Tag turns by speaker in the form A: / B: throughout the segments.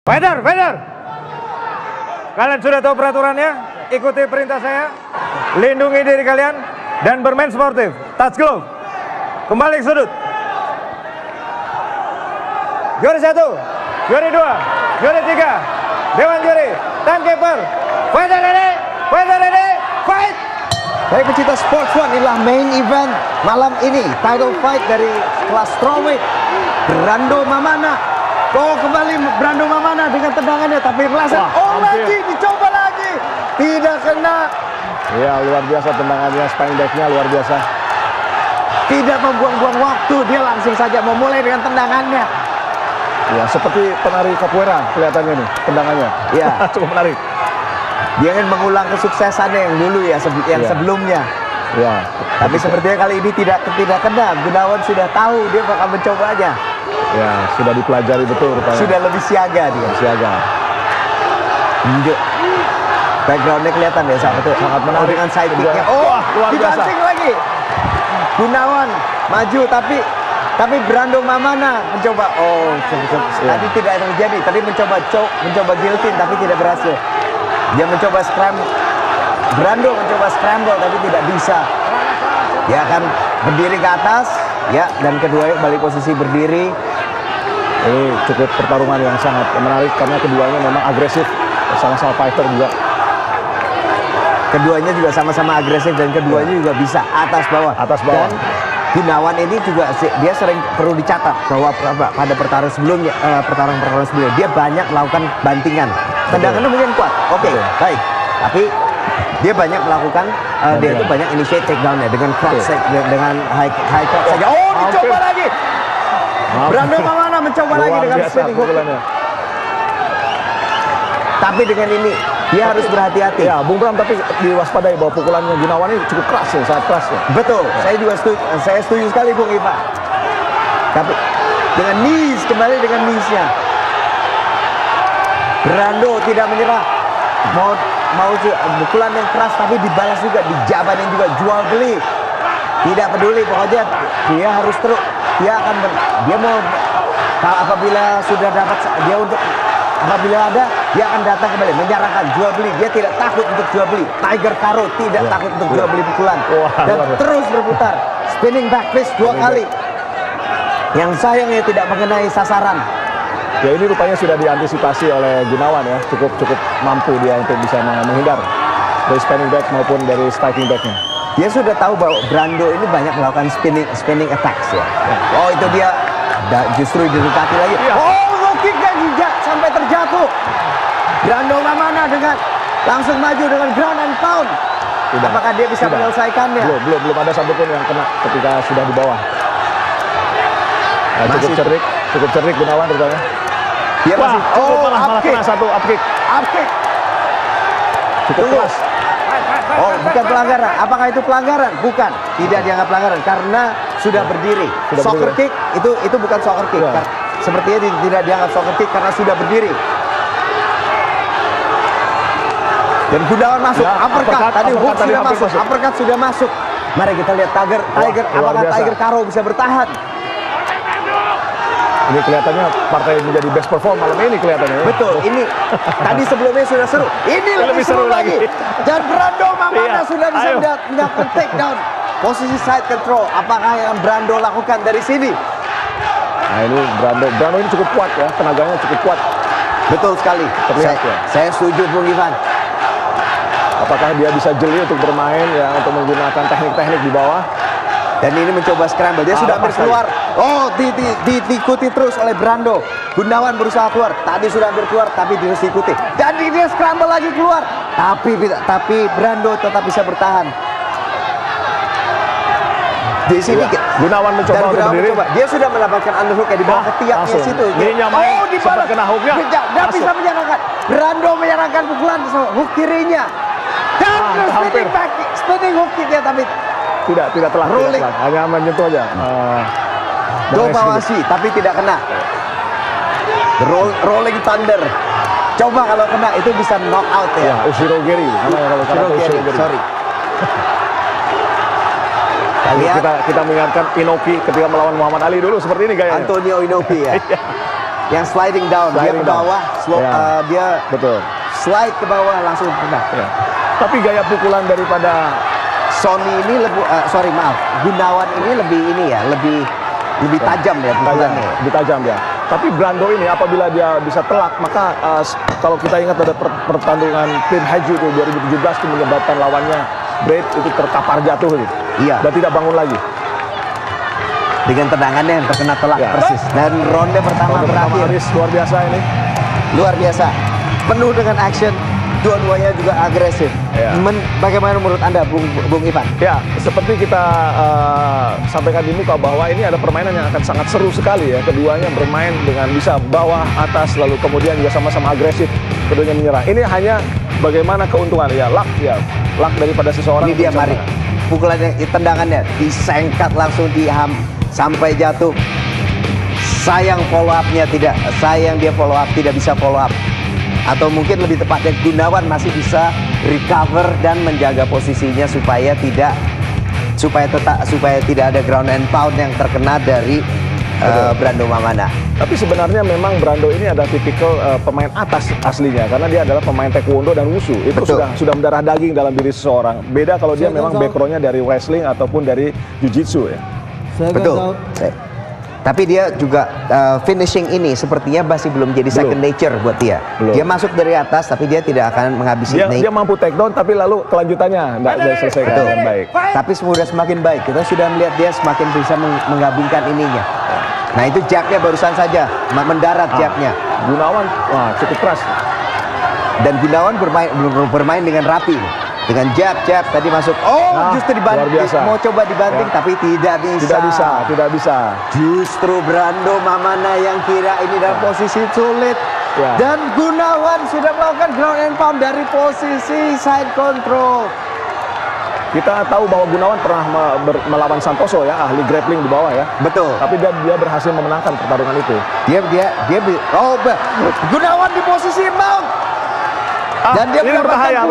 A: Fighter! Kalian sudah tahu peraturannya? Ikuti perintah saya. Lindungi diri kalian dan bermain sportif. Touch glove. Kembali ke sudut. Juara 1, juara 2, juara 3, Dewan Juri, timekeeper. Fighter ready, fight!
B: Baik pecinta Sports One, inilah main event malam ini. Title fight dari kelas strawweight. Brando Mamana. Oh, kembali Brando Mamana dengan tendangannya, tapi Lassen lagi, dicoba lagi, tidak kena.
C: Ya, luar biasa tendangannya, spine back-nya luar biasa.
B: Tidak membuang-buang waktu, dia langsung saja memulai dengan tendangannya.
C: Ya, seperti penari capoeira kelihatannya nih, tendangannya.
B: Ya,
C: cukup menarik.
B: Dia ingin mengulang kesuksesannya yang dulu ya, yang sebelumnya.
C: Ya,
B: tapi sepertinya kali ini tidak kena. Gunawan sudah tahu dia bakal mencobanya.
C: Ya, sudah dipelajari betul rupanya.
B: Sudah lebih siaga dia.
C: Siaga.
B: Backgroundnya kelihatan ya, sangat menarik dengan side kicknya.
C: Oh, luar biasa.
B: Dipancing lagi. Gunawan maju, tapi Brando Mamana mencoba. Tadi tidak terjadi. Tadi mencoba guillotine tapi tidak berhasil. Dia mencoba scramble. Brando mencoba scramble tapi tidak bisa. Dia akan berdiri ke atas, ya, dan keduanya balik posisi berdiri.
C: Ini cukup pertarungan yang sangat menarik karena keduanya memang agresif, sama-sama fighter juga.
B: Keduanya juga sama-sama agresif dan keduanya juga bisa atas bawah. Dan Gunawan ini juga dia sering perlu dicatat bahwa pada pertarungan sebelumnya dia banyak melakukan bantingan. Tendangannya mungkin kuat, baik. Tapi dia banyak melakukan dia itu banyak initiate takedown-nya dengan cross dengan high cross saja. Oh, dicoba lagi. Brando Mamana mencoba lagi dengan spinning hook. Tapi dengan ini dia harus berhati-hati.
C: Ya, Bung Bram, tapi diwaspadai bahwa pukulannya Gunawan ini cukup keras ya, sangat keras ya.
B: Betul, saya setuju sekali Bung Iva. Tapi dengan knees, kembali dengan knees-nya. Brando tidak menyerah. Mau pukulan yang keras tapi dibalas juga, dijabanin juga, jual beli. Tidak peduli, pokoknya dia harus terus. Dia mau apabila sudah dapat apabila ada, dia akan datang kembali menyerahkan, jual beli. Dia tidak takut untuk jual beli. Tiger Caro tidak takut untuk jual beli pukulan. Dan terus berputar, spinning back fist 2 kali. Yang sayangnya tidak mengenai sasaran.
C: Ya, ini rupanya sudah diantisipasi oleh Gunawan ya, cukup mampu dia untuk bisa menghindar dari spinning back maupun dari striking backnya.
B: Dia sudah tahu bahwa Brando ini banyak melakukan spinning attacks ya. Oh, itu dia justru didekati lagi. Oh, kicknya juga sampai terjatuh. Brando Mamana dengan langsung maju dengan ground and pound. Apakah dia bisa menyelesaikannya?
C: Belum ada satupun yang kena ketika sudah di bawah. Nah, cukup cerdik Gunawan terutama.
B: Dia masih
C: malah kena satu up kick. Cukup keras.
B: Oh, bukan pelanggaran. Apakah itu pelanggaran? Bukan. Tidak dianggap pelanggaran karena sudah berdiri. Soccer kick itu bukan soccer kick. Sepertinya tidak dianggap soccer kick karena sudah berdiri. Dan Gunawan masuk, uppercut. Tadi hook sudah masuk, uppercut sudah masuk. Mari kita lihat apakah Tiger Caro bisa bertahan.
C: Ini kelihatannya partai menjadi best perform malam ini kelihatannya.
B: Betul, ini tadi sebelumnya sudah seru. Ini lebih seru lagi. Dan Brando Mamana sudah bisa mendapatkan takedown. Posisi side control, apakah yang Brando lakukan dari sini?
C: Nah, ini Brando ini cukup kuat ya, tenaganya cukup kuat.
B: Betul sekali.
C: Terlihat ya.
B: Saya setuju Bung Ivan.
C: Apakah dia bisa jeli untuk bermain ya, untuk menggunakan teknik-teknik di bawah?
B: Dan ini mencoba scramble. Dia sudah hampir keluar. Oh, diikuti terus oleh Brando. Gunawan berusaha keluar. Tadi sudah hampir keluar, tapi terus diikuti. Dan dia scramble lagi keluar. Tapi Brando tetap bisa bertahan. Di sini
C: Gunawan mencoba untuk berdiri.
B: Dia sudah mendapatkan underhook di bawah ketiaknya situ.
C: Sempat kena hooknya.
B: Dia bisa menyerangkan. Brando menyerangkan pukulan hook kirinya. Dan spinning hook kicknya tapi
C: tidak telah hanya menyentuh aja.
B: Dobawasi tapi tidak kena. Rolling Thunder. Coba kalau kena itu bisa knock out ya.
C: Ushirogeri namanya kalau Ushirogeri.
B: Sorry.
C: Kita mengingatkan Inoki ketika melawan Muhammad Ali dulu seperti ini gayanya.
B: Antonio Inoki ya. yang sliding down. Dia
C: Sliding
B: ke bawah, dia
C: Betul.
B: slide ke bawah langsung kena.
C: Ya. Tapi gaya pukulan daripada
B: Sony ini Gunawan ini lebih tajam ya pukulannya.
C: lebih tajam ya. Tapi Brando ini apabila dia bisa telak, maka kalau kita ingat ada pertandingan Tim Haji itu 2017 itu menyebabkan lawannya Braid itu terkapar jatuh gitu.
B: Iya.
C: Dan tidak bangun lagi.
B: Dengan tendangannya yang terkena telak
C: Ya.
B: persis. Dan ronde pertama berakhir.
C: Aris luar biasa ini.
B: Luar biasa. Penuh dengan action. Dua-duanya juga agresif.
C: Ya.
B: Bagaimana menurut Anda, Bung Ivan?
C: Ya, seperti kita sampaikan di muka bahwa ini ada permainan yang akan sangat seru sekali ya. Keduanya bermain dengan bisa bawah, atas, lalu kemudian juga sama-sama agresif. Keduanya menyerang. Ini hanya bagaimana keuntungan ya, luck daripada seseorang.
B: Ini dia Mari. Pukulannya, tendangannya disengkat langsung sampai jatuh. Sayang follow up-nya tidak. Sayang dia follow up, tidak bisa follow up. Atau mungkin lebih tepatnya Gunawan masih bisa recover dan menjaga posisinya supaya tidak ada ground and pound yang terkena dari Brando Mamana.
C: Tapi sebenarnya memang Brando ini adalah tipikal pemain atas aslinya karena dia adalah pemain taekwondo dan wushu. Itu sudah mendarah daging dalam diri seseorang. Beda kalau dia memang backgroundnya dari wrestling ataupun dari jiu-jitsu ya.
B: Betul. Tapi dia juga finishing ini sepertinya masih belum jadi second nature buat dia. Dia masuk dari atas tapi dia tidak akan menghabisi
C: dia mampu take down tapi lalu kelanjutannya tidak diselesaikan dengan baik.
B: Tapi sudah semakin baik. Kita sudah melihat dia semakin bisa menggabungkan ininya. Nah itu jabnya barusan saja mendarat jabnya.
C: Gunawan cukup keras.
B: Dan Gunawan bermain dengan rapi. Dengan jab tadi masuk. Justru dibanting. Mau coba dibanting tapi tidak bisa.
C: Tidak bisa.
B: Justru Brando Mamana yang kira ini dalam posisi sulit.
C: Ya.
B: Dan Gunawan sudah melakukan ground and pound dari posisi side control.
C: Kita tahu bahwa Gunawan pernah melawan Santoso ya, ahli grappling di bawah ya.
B: Betul.
C: Tapi dia berhasil memenangkan pertarungan itu.
B: Gunawan di posisi mount. Dan dia
C: berbahaya.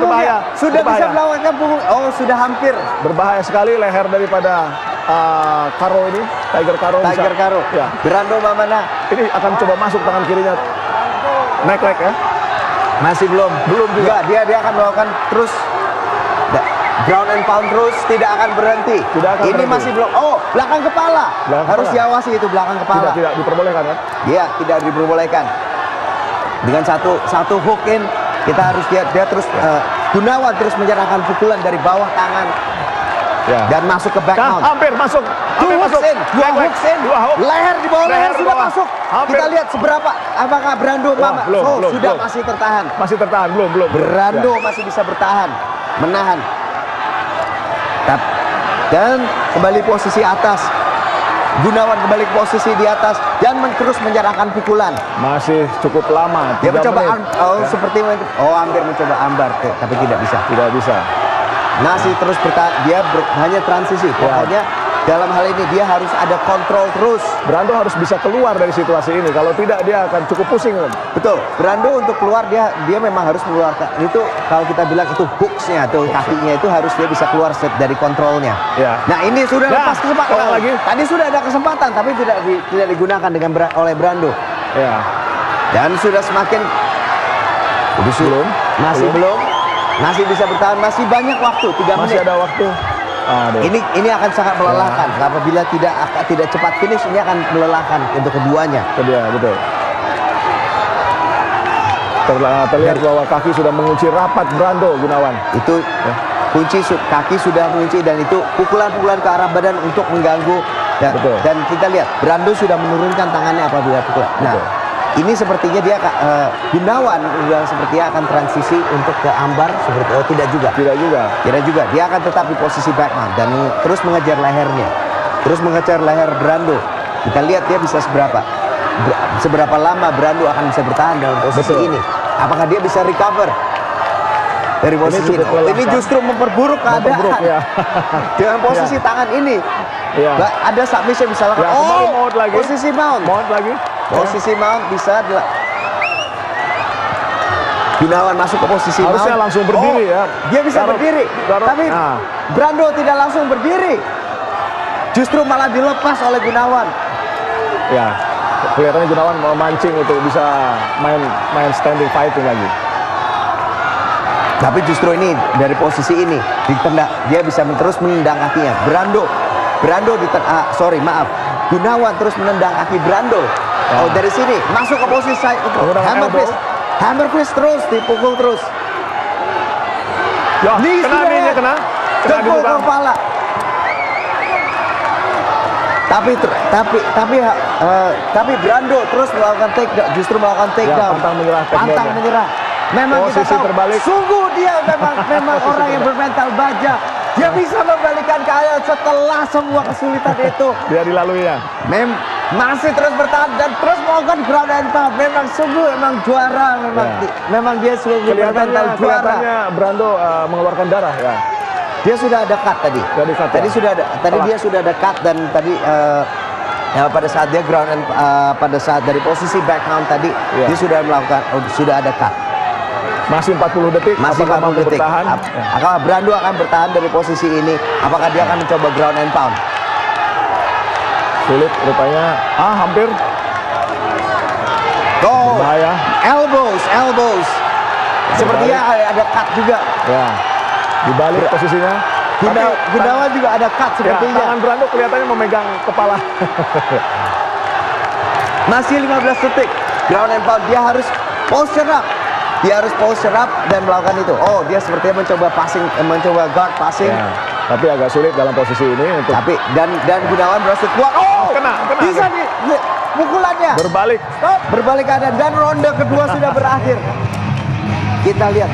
B: Sudah bisa melakukan punggung. Sudah hampir.
C: Berbahaya sekali leher daripada Karo ini, Tiger Karo. Ya.
B: Brando Mamana.
C: Ini akan coba masuk tangan kirinya. Neck leg ya.
B: Masih belum juga. Dia akan melakukan terus ground and pound terus, tidak akan berhenti. Masih belum. Belakang kepala. Harus diawasi itu belakang kepala.
C: Tidak diperbolehkan kan?
B: Iya, tidak diperbolehkan. Dengan satu hook in, kita harus lihat dia terus Gunawan terus menyerahkan pukulan dari bawah tangan. Ya. Dan masuk ke back mount.
C: Hampir masuk.
B: Dua hooks in. Leher di bawah leher sudah masuk.
C: Hampir.
B: Kita lihat seberapa apakah Brando sudah masih tertahan.
C: Masih tertahan, belum.
B: Brando masih bisa bertahan, menahan. Dan kembali posisi atas. Gunawan kembali ke posisi di atas dan terus menyerahkan pukulan.
C: Masih cukup lama.
B: Dia mencoba hampir mencoba armbar tapi tidak bisa. Masih terus bertahan. Dia hanya transisi. Pokoknya dalam hal ini dia harus ada kontrol terus.
C: Brando harus bisa keluar dari situasi ini. Kalau tidak dia akan cukup pusing.
B: Betul. Brando untuk keluar dia memang harus mengeluarkan. Itu kalau kita bilang itu hooks-nya atau kakinya itu harus dia bisa keluar dari kontrolnya.
C: Ya.
B: Nah ini sudah lepas kesempatan.
C: Lagi.
B: Tadi sudah ada kesempatan tapi tidak digunakan oleh Brando.
C: Ya.
B: Dan sudah semakin belum. Masih bisa bertahan. Masih banyak waktu 3 menit.
C: Masih ada waktu.
B: Ini akan sangat melelahkan. Apabila tidak cepat finish, ini akan melelahkan untuk keduanya.
C: Betul. Terlihat bahwa kaki sudah mengunci rapat Brando Gunawan.
B: Itu kaki sudah mengunci dan itu pukulan-pukulan ke arah badan untuk mengganggu. Dan kita lihat Brando sudah menurunkan tangannya apabila pukulan. Nah, ini sepertinya dia Gunawan sepertinya akan transisi untuk ke ambar tidak juga. Dia akan tetap di posisi back mount dan terus mengejar lehernya. Terus mengejar leher Brando. Kita lihat dia bisa seberapa lama Brando akan bisa bertahan dalam posisi ini. Apakah dia bisa recover dari posisi ini? Ini justru memperburuk keadaan. Dengan posisi tangan ini. Ada submission bisa lakukan. Posisi mount. Posisi mount bisa Gunawan masuk ke posisi
C: harusnya
B: mount.
C: Langsung berdiri ya.
B: Dia bisa berdiri. Tapi Brando tidak langsung berdiri. Justru malah dilepas oleh Gunawan.
C: Ya. kelihatannya Gunawan mau mancing untuk bisa main standing fighting lagi.
B: Tapi justru ini dari posisi ini dia bisa terus menendang kakinya. Gunawan terus menendang kaki Brando. Oh, dari sini masuk ke posisi hammer fist terus dipukul terus.
C: Ya, kena
B: Dengkul ke kepala. Tapi Brando terus melakukan takedown. Pantang menyerah. Memang
C: posisi
B: kita tahu,
C: terbalik.
B: sungguh dia memang orang yang bermental baja. Dia bisa membalikkan keadaan setelah semua kesulitan itu.
C: Dia dilaluinya.
B: Masih terus bertahan dan terus melakukan ground and pound. Memang juara. Memang dia sungguh bermental juara.
C: Kelihatannya Brando mengeluarkan darah ya.
B: Dia sudah ada cut tadi. Dia sudah ada cut dan tadi pada saat dia ground and pada saat dari posisi backhand tadi dia sudah ada cut.
C: Masih 40 detik.
B: Masih 40 detik. Apakah Brando akan bertahan dari posisi ini? Apakah dia akan mencoba ground and pound?
C: Sulit rupanya. Hampir. Bahaya.
B: Elbows. Sepertinya ada cut juga.
C: Ya. Dibalik posisinya.
B: Gunawan juga ada cut sepertinya.
C: Tangan Brando kelihatannya memegang kepala.
B: Masih 15 detik. Ground and pound. Dia harus posture up dan melakukan itu. Oh, dia sepertinya mencoba guard passing.
C: Ya, tapi agak sulit dalam posisi ini untuk.
B: Tapi dan Gunawan berhasil kuat.
C: Kena.
B: Bisa pukulannya. Berbalik keadaan dan ronde kedua sudah berakhir. Kita lihat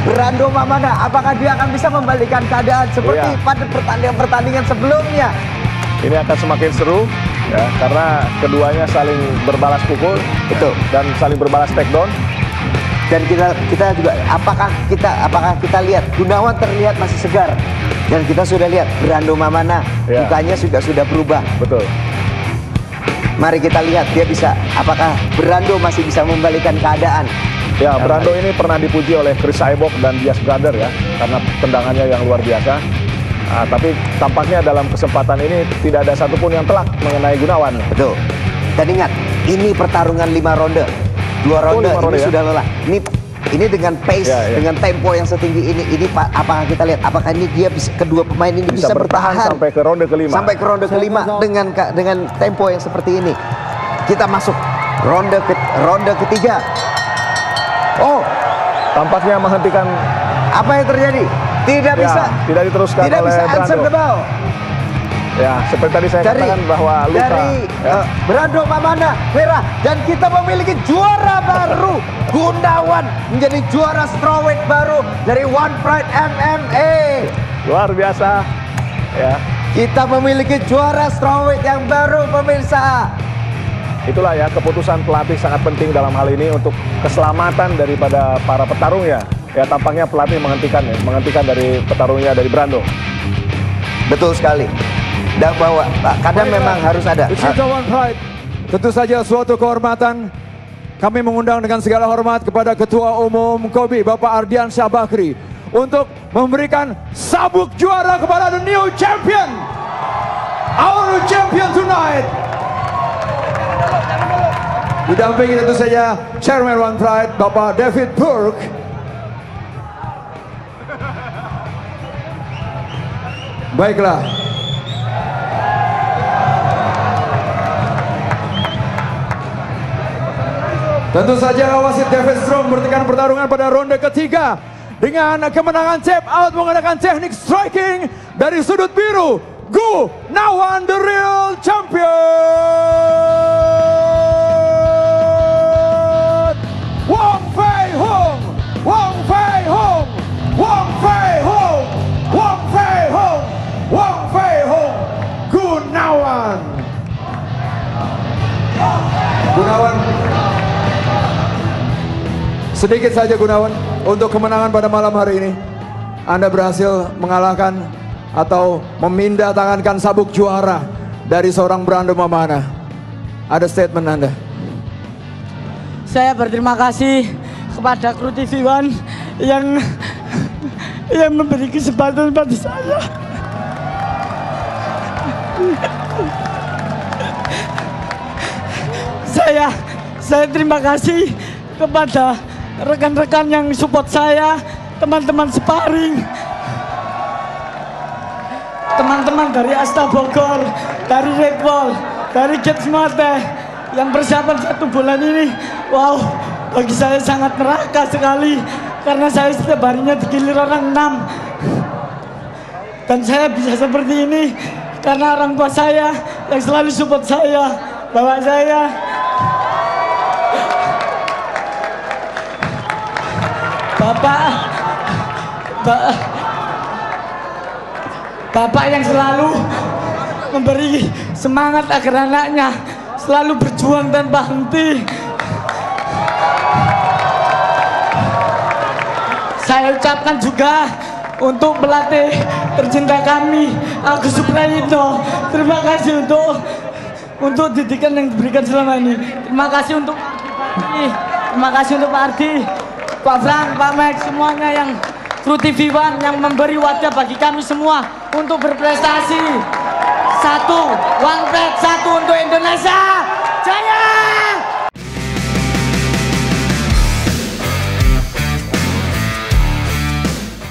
B: Brando Mamana, apakah dia akan bisa membalikan keadaan seperti pada pertandingan sebelumnya?
C: Ini akan semakin seru ya, karena keduanya saling berbalas pukul.
B: Betul.
C: Dan saling berbalas takedown.
B: Dan kita juga apakah kita lihat Gunawan terlihat masih segar dan kita sudah lihat Brando Mamana mukanya sudah berubah.
C: Betul.
B: Mari kita lihat apakah Brando masih bisa membalikan keadaan.
C: Ya, Brando ini pernah dipuji oleh Chris Cyborg dan Diaz Brother ya, karena tendangannya yang luar biasa. Tapi tampaknya dalam kesempatan ini tidak ada satupun yang telak mengenai Gunawan.
B: Betul. Dan ingat, ini pertarungan 5 ronde. 2 ronde ini sudah lelah. Ini dengan pace, dengan tempo yang setinggi ini apakah kita lihat apakah ini kedua pemain ini bisa bertahan
C: sampai ke ronde kelima.
B: Sampai ke ronde kelima dengan tempo yang seperti ini. Kita masuk ronde ketiga. Oh,
C: tampaknya menghentikan.
B: Apa yang terjadi? Tidak
C: diteruskan oleh Brando. Ya, seperti tadi saya katakan bahwa luka
B: dari Brando Mamana merah dan kita memiliki juara baru. Gunawan menjadi juara strawweight baru dari One Pride MMA.
C: Luar biasa. Ya.
B: Kita memiliki juara strawweight yang baru, pemirsa.
C: Itulah ya, keputusan pelatih sangat penting dalam hal ini untuk keselamatan daripada para petarung ya. Ya, tampaknya pelatih menghentikan dari petarungnya dari Brando.
B: Betul sekali. Dan bahwa kadang memang harus ada.
A: One Pride, tentu saja suatu kehormatan. Kami mengundang dengan segala hormat kepada Ketua Umum KOBI Bapak Ardian Syah Bakri untuk memberikan sabuk juara kepada the new champion, our new champion tonight. Didampingi tentu saja Chairman One Pride Bapak David Burke. Baiklah. Tentu saja wasit David Strong bertekan pertarungan pada ronde ketiga dengan kemenangan tap out menggunakan teknik striking dari sudut biru, Gunawan the real champion. Wong Fei Hung, Wong Fei Hung, Wong Fei Hung, Wong Fei Hung, Wong Fei Hung, Gunawan. Sedikit saja Gunawan, untuk kemenangan pada malam hari ini Anda berhasil mengalahkan atau memindah-tangankan sabuk juara dari seorang Brando Mamana. Ada statement Anda?
D: Saya berterima kasih kepada kru TV One yang memberi kesempatan pada saya. saya terima kasih kepada rekan-rekan yang support saya, teman-teman sparring, teman-teman dari Asta Bogor, dari Red Bull, dari Kids Mate yang persiapan 1 bulan ini. Wow, bagi saya sangat neraka sekali karena saya setiap harinya digilir orang 6. Dan saya bisa seperti ini karena orang tua saya yang selalu support saya, bapak saya. Bapak yang selalu memberi semangat agar anaknya selalu berjuang tanpa henti. Saya ucapkan juga untuk pelatih tercinta kami, Agus Suprayitno. Terima kasih untuk didikan yang diberikan selama ini. Terima kasih untuk Pak Ardi, Pak Frank, Pak Max, semuanya yang Kru TV One yang memberi wadah bagi kami semua untuk berprestasi. 1 One Flag, 1 untuk Indonesia. Jaya!